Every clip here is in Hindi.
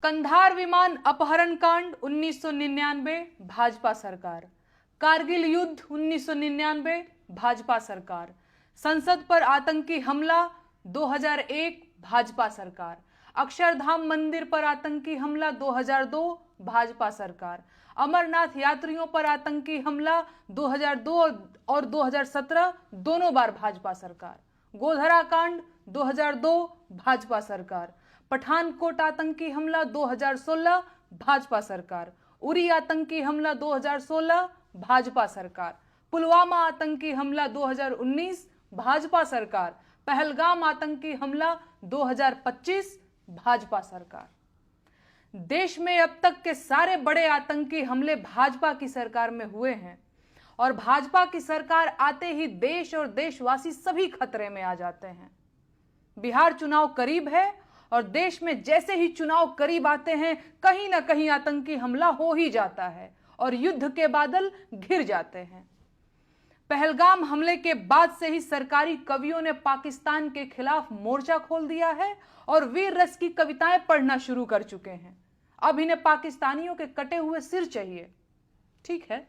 कंधार विमान अपहरण कांड 1999 भाजपा सरकार। कारगिल युद्ध 1999 भाजपा सरकार। संसद पर आतंकी हमला 2001 भाजपा सरकार। अक्षरधाम मंदिर पर आतंकी हमला 2002 भाजपा सरकार। अमरनाथ यात्रियों पर आतंकी हमला 2002 और 2017 दोनों बार भाजपा सरकार। गोधरा कांड 2002 भाजपा सरकार। पठानकोट आतंकी हमला 2016 भाजपा सरकार। उरी आतंकी हमला 2016 भाजपा सरकार। पुलवामा आतंकी हमला 2019 भाजपा सरकार। पहलगाम आतंकी हमला 2025 भाजपा सरकार। देश में अब तक के सारे बड़े आतंकी हमले भाजपा की सरकार में हुए हैं और भाजपा की सरकार आते ही देश और देशवासी सभी खतरे में आ जाते हैं। बिहार चुनाव करीब है और देश में जैसे ही चुनाव करीब आते हैं कहीं ना कहीं आतंकी हमला हो ही जाता है और युद्ध के बादल घिर जाते हैं। पहलगाम हमले के बाद से ही सरकारी कवियों ने पाकिस्तान के खिलाफ मोर्चा खोल दिया है और वीर रस की कविताएं पढ़ना शुरू कर चुके हैं। अब इन्हें पाकिस्तानियों के कटे हुए सिर चाहिए। ठीक है,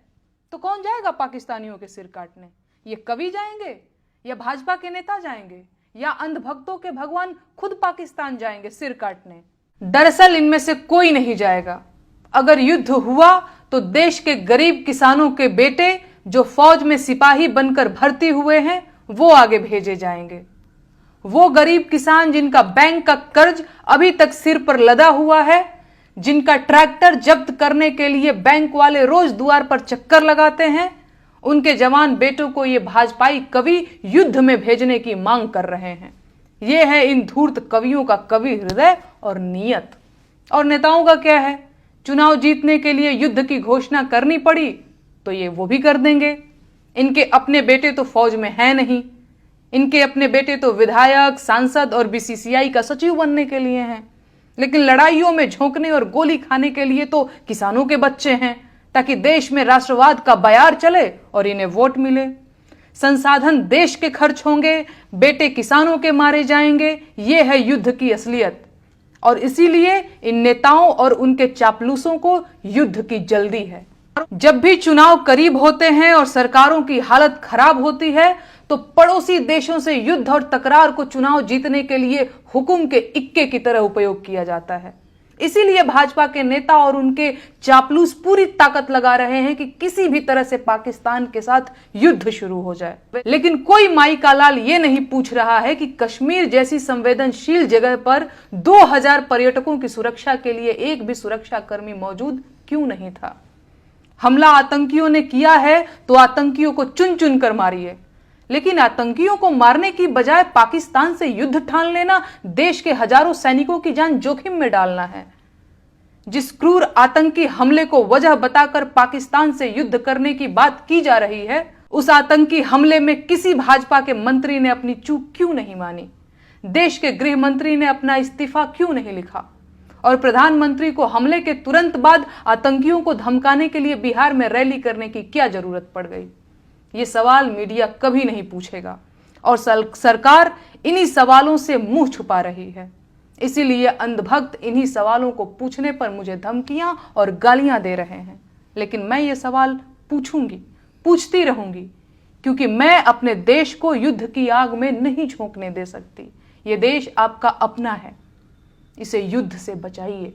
तो कौन जाएगा पाकिस्तानियों के सिर काटने? ये कवि जाएंगे या भाजपा के नेता जाएंगे या अंधभक्तों के भगवान खुद पाकिस्तान जाएंगे सिर काटने? दरअसल इनमें से कोई नहीं जाएगा। अगर युद्ध हुआ तो देश के गरीब किसानों के बेटे जो फौज में सिपाही बनकर भर्ती हुए हैं वो आगे भेजे जाएंगे। वो गरीब किसान जिनका बैंक का कर्ज अभी तक सिर पर लदा हुआ है, जिनका ट्रैक्टर जब्त करने के लिए बैंक वाले रोज द्वार पर चक्कर लगाते हैं, उनके जवान बेटों को ये भाजपाई कवि युद्ध में भेजने की मांग कर रहे हैं। ये है इन धूर्त कवियों का कवि हृदय और नीयत। और नेताओं का क्या है? चुनाव जीतने के लिए युद्ध की घोषणा करनी पड़ी तो ये वो भी कर देंगे। इनके अपने बेटे तो फौज में हैं नहीं। इनके अपने बेटे तो विधायक, सांसद और बीसीसीआई का सचिव बनने के लिए हैं, लेकिन लड़ाइयों में झोंकने और गोली खाने के लिए तो किसानों के बच्चे हैं, ताकि देश में राष्ट्रवाद का बयार चले और इन्हें वोट मिले। संसाधन देश के खर्च होंगे, बेटे किसानों के मारे जाएंगे। ये है युद्ध की असलियत और इसीलिए इन नेताओं और उनके चापलूसों को युद्ध की जल्दी है। जब भी चुनाव करीब होते हैं और सरकारों की हालत खराब होती है तो पड़ोसी देशों से युद्ध और तकरार को चुनाव जीतने के लिए हुकुम के इक्के की तरह उपयोग किया जाता है। इसीलिए भाजपा के नेता और उनके चापलूस पूरी ताकत लगा रहे हैं कि किसी भी तरह से पाकिस्तान के साथ युद्ध शुरू हो जाए। लेकिन कोई माई का लाल ये नहीं पूछ रहा है कि कश्मीर जैसी संवेदनशील जगह पर 2000 पर्यटकों की सुरक्षा के लिए एक भी सुरक्षा कर्मी मौजूद क्यों नहीं था। हमला आतंकियों ने किया है तो आतंकियों को चुन चुन कर मारिए, लेकिन आतंकियों को मारने की बजाय पाकिस्तान से युद्ध ठान लेना देश के हजारों सैनिकों की जान जोखिम में डालना है। जिस क्रूर आतंकी हमले को वजह बताकर पाकिस्तान से युद्ध करने की बात की जा रही है, उस आतंकी हमले में किसी भाजपा के मंत्री ने अपनी चूक क्यों नहीं मानी? देश के गृह मंत्री ने अपना इस्तीफा क्यों नहीं लिखा? और प्रधानमंत्री को हमले के तुरंत बाद आतंकियों को धमकाने के लिए बिहार में रैली करने की क्या जरूरत पड़ गई? ये सवाल मीडिया कभी नहीं पूछेगा और सरकार इन्हीं सवालों से मुंह छुपा रही है। इसीलिए अंधभक्त इन्हीं सवालों को पूछने पर मुझे धमकियां और गालियां दे रहे हैं। लेकिन मैं ये सवाल पूछूंगी, पूछती रहूंगी, क्योंकि मैं अपने देश को युद्ध की आग में नहीं झोंकने दे सकती। ये देश आपका अपना है, इसे युद्ध से बचाइए।